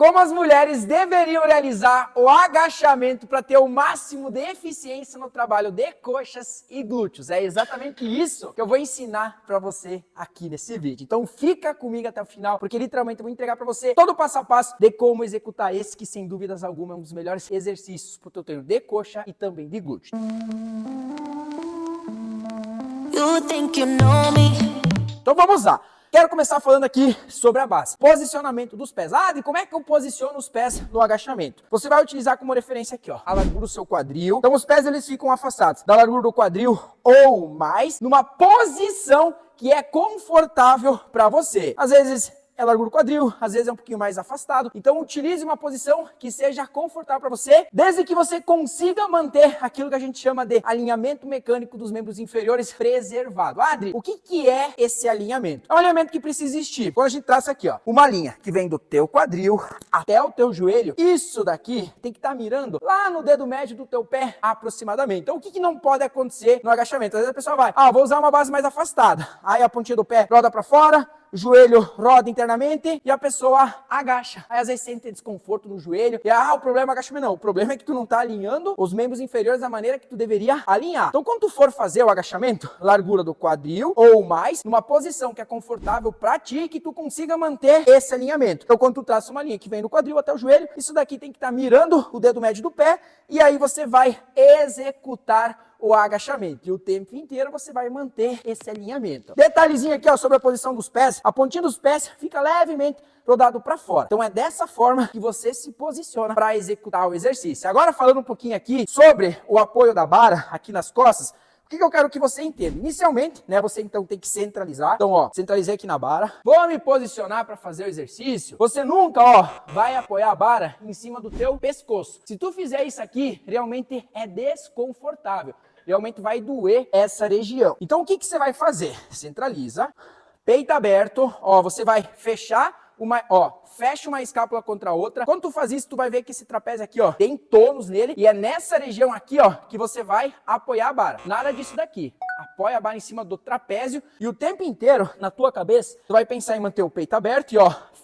Como as mulheres deveriam realizar o agachamento para ter o máximo de eficiência no trabalho de coxas e glúteos. É exatamente isso que eu vou ensinar para você aqui nesse vídeo. Então fica comigo até o final, porque literalmente eu vou entregar para você todo o passo a passo de como executar esse que sem dúvidas alguma é um dos melhores exercícios para o teu treino de coxa e também de glúteo. Então vamos lá. Quero começar falando aqui sobre a base. Posicionamento dos pés. E como é que eu posiciono os pés no agachamento? Você vai utilizar como referência aqui, ó, a largura do seu quadril. Então os pés eles ficam afastados da largura do quadril ou mais, numa posição que é confortável para você. Às vezes é largura do quadril, às vezes é um pouquinho mais afastado. Então utilize uma posição que seja confortável para você, desde que você consiga manter aquilo que a gente chama de alinhamento mecânico dos membros inferiores preservado. Adri, o que é esse alinhamento? É um alinhamento que precisa existir. Quando a gente traça aqui, ó, uma linha que vem do teu quadril até o teu joelho, isso daqui tem que estar mirando lá no dedo médio do teu pé aproximadamente. Então o que não pode acontecer no agachamento? Às vezes a pessoa vai, vou usar uma base mais afastada. Aí a pontinha do pé roda para fora, o joelho roda internamente e a pessoa agacha. Aí às vezes sente desconforto no joelho. E o problema é o agachamento. Não, o problema é que tu não está alinhando os membros inferiores da maneira que tu deveria alinhar. Então quando tu for fazer o agachamento, largura do quadril ou mais, numa posição que é confortável para ti, que tu consiga manter esse alinhamento. Então quando tu traça uma linha que vem do quadril até o joelho, isso daqui tem que estar mirando o dedo médio do pé e aí você vai executar o agachamento. E o tempo inteiro você vai manter esse alinhamento. Detalhezinho aqui, ó, sobre a posição dos pés. A pontinha dos pés fica levemente rodado para fora. Então é dessa forma que você se posiciona para executar o exercício. Agora falando um pouquinho aqui sobre o apoio da barra aqui nas costas, o que eu quero que você entenda? Inicialmente, né, você então tem que centralizar. Então, ó, centralizei aqui na barra. Vou me posicionar para fazer o exercício. Você nunca, vai apoiar a barra em cima do teu pescoço. Se tu fizer isso aqui, realmente é desconfortável. Realmente vai doer essa região. Então, o que você vai fazer? Centraliza, peito aberto, você vai fechar fecha uma escápula contra a outra. Quando tu faz isso, tu vai ver que esse trapézio aqui, tem tônus nele. E é nessa região aqui, que você vai apoiar a barra. Nada disso daqui. Apoia a barra em cima do trapézio. E o tempo inteiro, na tua cabeça, tu vai pensar em manter o peito aberto e,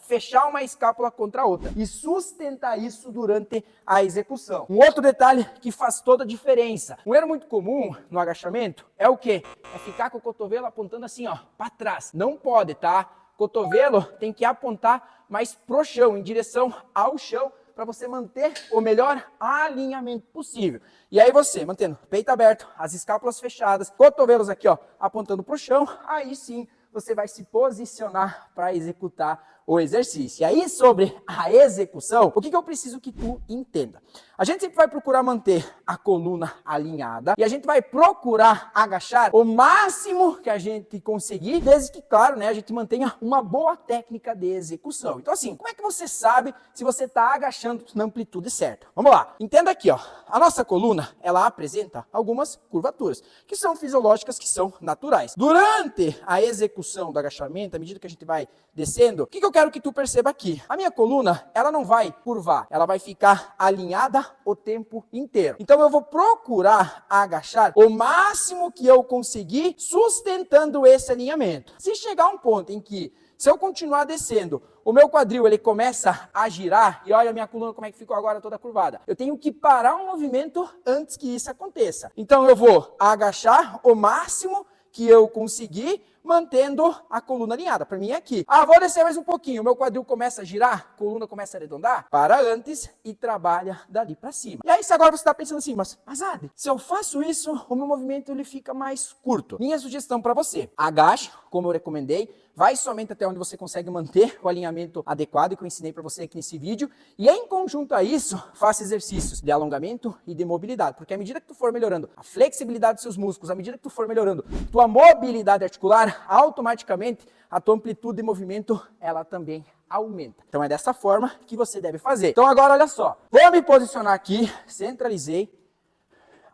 fechar uma escápula contra a outra. E sustentar isso durante a execução. Um outro detalhe que faz toda a diferença. Um erro muito comum no agachamento é o quê? É ficar com o cotovelo apontando assim, para trás. Não pode, tá? Cotovelo tem que apontar mais pro chão, em direção ao chão, para você manter o melhor alinhamento possível. E aí você, mantendo peito aberto, as escápulas fechadas, cotovelos aqui, apontando pro chão, aí sim você vai se posicionar para executar o exercício. E aí, sobre a execução, o que eu preciso que tu entenda? A gente sempre vai procurar manter a coluna alinhada e a gente vai procurar agachar o máximo que a gente conseguir, desde que, claro, né, a gente mantenha uma boa técnica de execução. Então, assim, como é que você sabe se você está agachando na amplitude certa? Vamos lá. Entenda aqui, a nossa coluna, ela apresenta algumas curvaturas, que são fisiológicas, que são naturais. Durante a execução do agachamento, à medida que a gente vai descendo, o que eu quero que tu perceba aqui? A minha coluna, ela não vai curvar, ela vai ficar alinhada o tempo inteiro. Então eu vou procurar agachar o máximo que eu conseguir, sustentando esse alinhamento. Se chegar um ponto em que, se eu continuar descendo, o meu quadril ele começa a girar, e olha a minha coluna como é que ficou agora toda curvada. Eu tenho que parar o movimento antes que isso aconteça. Então eu vou agachar o máximo que eu conseguir, mantendo a coluna alinhada. Para mim é aqui. Vou descer mais um pouquinho. O meu quadril começa a girar, a coluna começa a arredondar. Para antes e trabalha dali para cima. E aí, se agora você está pensando assim, mas Adri, se eu faço isso, o meu movimento ele fica mais curto. Minha sugestão para você, agache, como eu recomendei, vai somente até onde você consegue manter o alinhamento adequado que eu ensinei para você aqui nesse vídeo. E em conjunto a isso, faça exercícios de alongamento e de mobilidade. Porque à medida que tu for melhorando a flexibilidade dos seus músculos, à medida que tu for melhorando tua mobilidade articular, automaticamente a tua amplitude de movimento, ela também aumenta. Então é dessa forma que você deve fazer. Então agora olha só, vou me posicionar aqui, centralizei,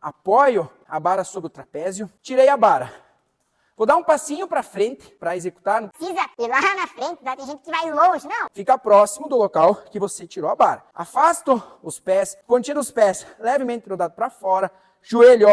apoio a barra sobre o trapézio, tirei a barra. Vou dar um passinho para frente para executar. Não precisa ir lá na frente, tem gente que vai longe, não. Fica próximo do local que você tirou a barra. Afasto os pés, pontinha dos pés levemente rodado para fora, joelho,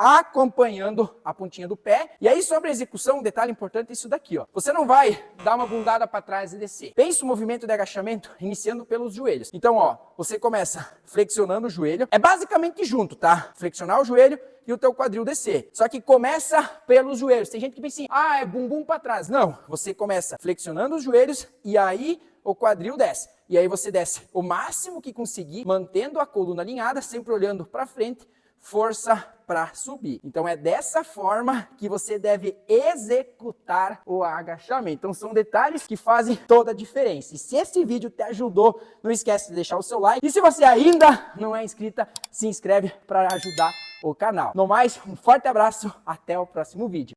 acompanhando a pontinha do pé. E aí sobre a execução, um detalhe importante é isso daqui, ó. Você não vai dar uma bundada para trás e descer. Pense o movimento de agachamento iniciando pelos joelhos. Então, ó, você começa flexionando o joelho. É basicamente junto, tá? Flexionar o joelho e o teu quadril descer. Só que começa pelos joelhos. Tem gente que pensa assim, é bumbum para trás. Não, você começa flexionando os joelhos e aí o quadril desce. E aí você desce o máximo que conseguir, mantendo a coluna alinhada, sempre olhando para frente, força para subir. Então é dessa forma que você deve executar o agachamento. Então são detalhes que fazem toda a diferença. E se esse vídeo te ajudou, não esquece de deixar o seu like. E se você ainda não é inscrita, se inscreve para ajudar o canal. No mais, um forte abraço, até o próximo vídeo.